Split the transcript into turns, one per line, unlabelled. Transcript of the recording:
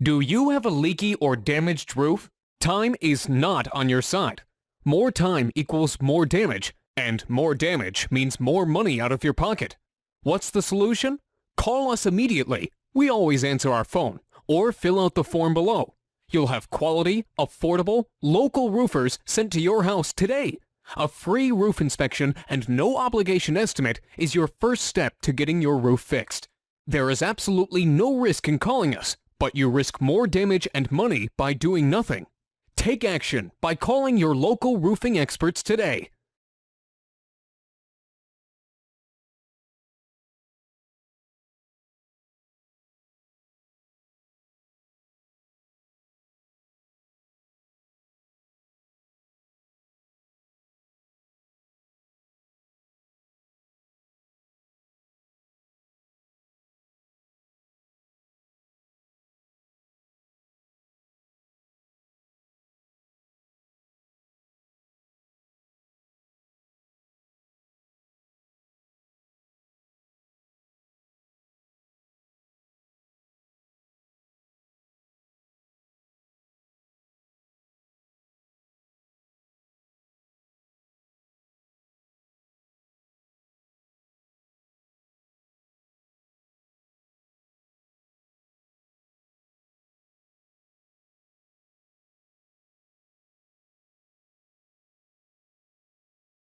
Do you have a leaky or damaged roof? Time is not on your side. More time equals more damage, and more damage means more money out of your pocket. What's the solution? Call us immediately. We always answer our phone, or fill out the form below. You'll have quality, affordable, local roofers sent to your house today. A free roof inspection and no obligation estimate is your first step to getting your roof fixed. There is absolutely no risk in calling us, but you risk more damage and money by doing nothing. Take action by calling your local roofing experts today.